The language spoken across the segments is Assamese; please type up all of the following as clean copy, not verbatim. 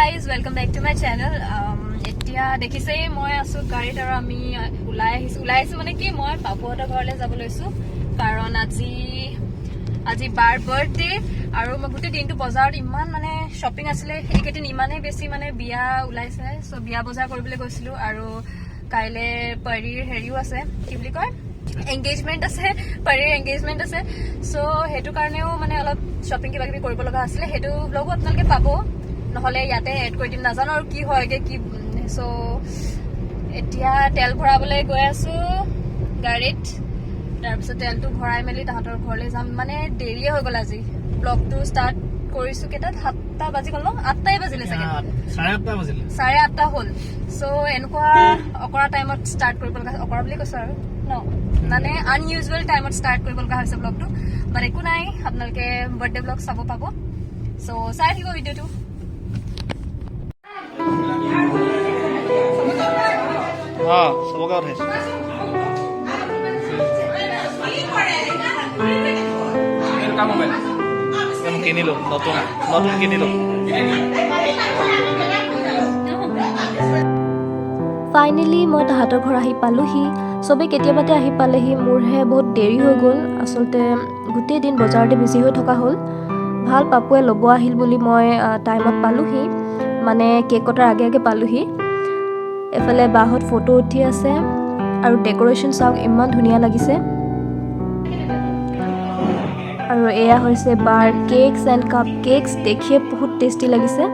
guys, welcome back to my channel. এতিয়া দেখিছে মই আছো গাড়ীত আৰু আমি ওলাই আহিছো মানে কি মই পাপুহঁতৰ ঘৰলৈ যাব লৈছো কাৰণ আজি বাৰ বাৰ্থডে আৰু মই গোটেই দিনটো বজাৰত ইমান মানে শ্বপিং আছিলে এইকেইদিন ইমানেই বেছি মানে বিয়া ওলাইছে সো বিয়া বজাৰ কৰিবলৈ গৈছিলো আৰু কাইলে পৰীৰ হেৰিও আছে কি বুলি কয় এংগেজমেন্ট আছে পৰীৰ এংগেজমেন্ট আছে সো হেতু কাৰণেও মানে অলপ শ্বপিং কিবা কিবি কৰিব লগা আছিল হেতু ব্লগো আপোনালোকে পাব নহলে ইয়াতে এড কৰি দিম নাজানো আৰু কি হয়গে কি সো এতিয়া তেল ভৰাবলৈ গৈ আছো গাড়ীত তাৰপিছত তেলটো ভৰাই মেলি তাহাঁতৰ ঘৰলৈ যাম মানে দেৰিয়ে হৈ গ'ল আজি ব্লগটো ষ্টাৰ্ট কৰিছো কেইটাত 7টা বাজি গ'ল ন 8টাই বাজিলে চাগে 8:30 বাজিলে 8:30 হ'ল সো এনেকুৱা অকৰা টাইমত ষ্টাৰ্ট কৰিব লগা অকৰা বুলি কৈছো আৰু ন মানে আনইউজুৱেল টাইমত ষ্টাৰ্ট কৰিব লগা হৈছে ব্লগটো বাট একো নাই আপোনালোকে বাৰ্থডে ব্লগ চাব পাব সো চাই থাকিব ভিডিঅ'টো সবকে উঠাইছো কিনিলো নতুন কিনিলো ফাইনেলি মই তাহাঁতৰ ঘৰ আহি পালোহি চবে কেতিয়াবাতে আহি পালেহি মোৰহে বহুত দেৰি হৈ গ'ল আচলতে গোটেই দিন বজাৰতে বিজি হৈ থকা হ'ল ভাল পাপুৱে ল'ব আহিল বুলি মই টাইমত পালোহি মানে কেক কটাৰ আগে পালোহি এফালে বাহত ফটো উঠি আছে আৰু ডেকোৰেশ্যন চাওক ইমান ধুনীয়া লাগিছে আৰু এয়া হৈছে বাৰ কেকছ এণ্ড কাপ কেকছ দেখিয়ে বহুত টেষ্টি লাগিছে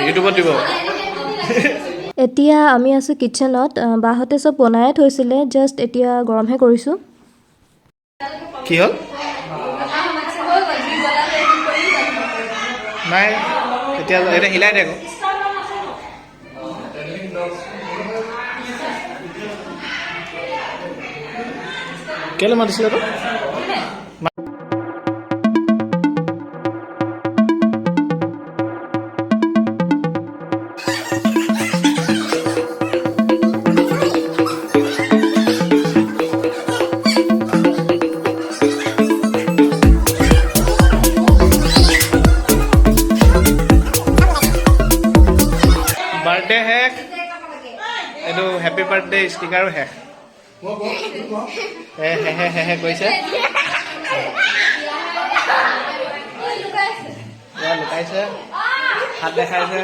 ইউটিউবত দিব এতিয়া আমি আছো কিচেনত বাহতে চব বনাই থৈছিলে জাষ্ট এতিয়া গৰমহে কৰিছো কি হ'ল নাই এতিয়া এটা হিলাই দে কেলে মাতিছিলে তো বাৰ্থডে হেক এইটো হেপী বাৰ্থডে ষ্টিকাৰো হেক হে কৈছে লুকাইছে হাত দেখাইছে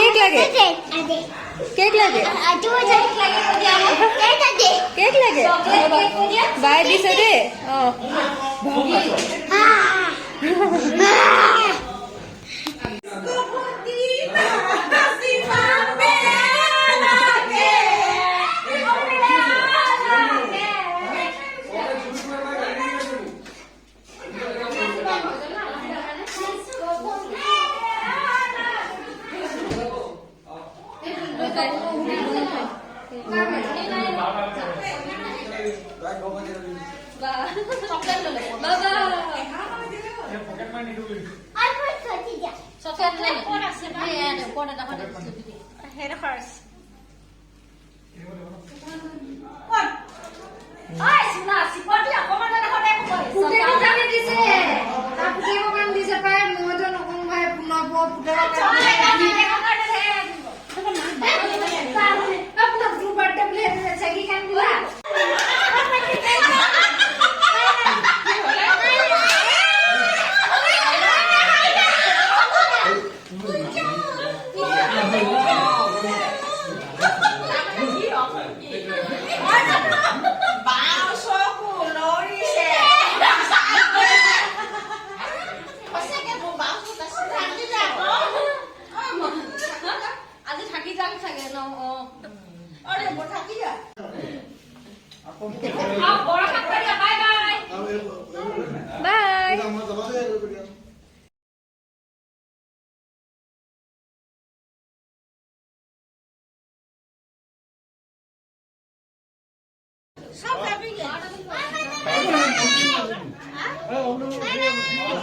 কেক লাগে কেক লাগে কেক লাগে বাই দিছে দেই অঁ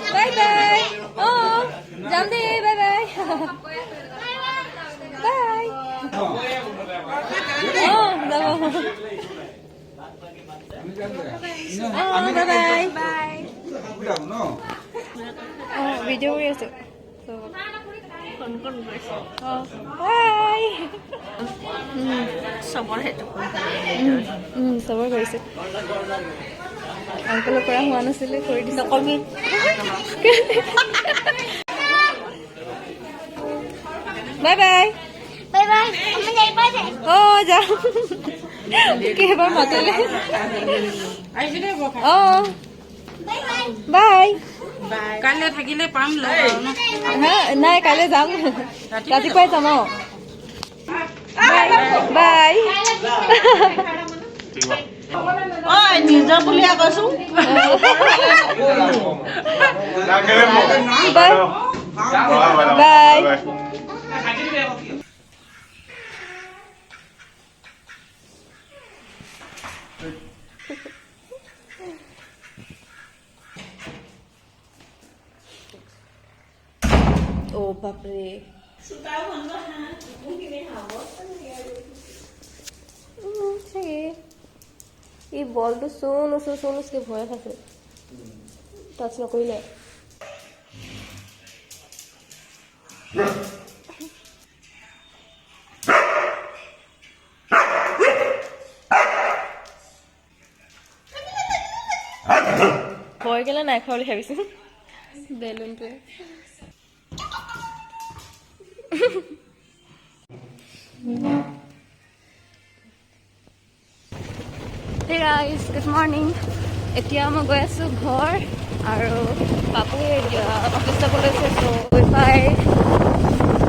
Bye bye. Oh, jam deh. Bye bye. Bye. Oh, dah. Oh, bye bye. Bye. Oh, video ya tu. So, oh, bye. Sabar itu. Sabar কৰিছে আংকলৰ পৰা হোৱা নাছিলে কৰি দিছে নকবি বাই বাই অ যা কেইবাৰ মাতিলে অ বাই কাইলৈ থাকিলে পাম নাই কাইলৈ যাম ৰাতিপুৱাই যাম অ বাই নিজৰ বুলিয়ে কৈছো বাই ও বাপৰে এই বলটো চোনুচকে ভয় খাইছে টাচ নকৰিলে ভয় কেলে নাই খোৱা বুলি ভাবিছো বেলুনটোৱে Hey guys, good morning. এতিয়া মই গৈ আছো ঘৰ আৰু পাপুৱে অফিচ যাব লৈছে চ' গৈ পাই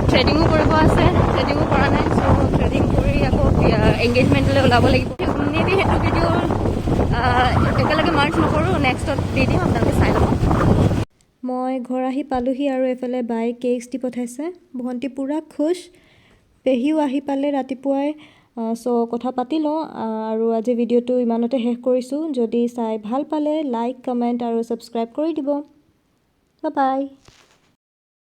থ্ৰেডিঙো কৰিব আছে থ্ৰেডিঙো কৰা নাই চ' থ্ৰেডিং কৰি আকৌ এংগেজমেণ্টলৈ ওলাব লাগিব মেবি সেইটো ভিডিঅ' একেলগে মাৰ্চ নকৰোঁ নেক্সটত দি দিম আপোনালোকে চাই ল'ব মই ঘৰ আহি পালোহি আৰু এইফালে বাই কেকছ দি পঠাইছে ভণ্টি পূৰা খুচ পেহীও আহি পালে ৰাতিপুৱাই চ' কথা পাতি লওঁ আৰু আজি ভিডিঅ'টো ইমানতে শেষ কৰিছোঁ যদি চাই ভাল পালে লাইক কমেণ্ট আৰু ছাবস্ক্ৰাইব কৰি দিব বাই বাই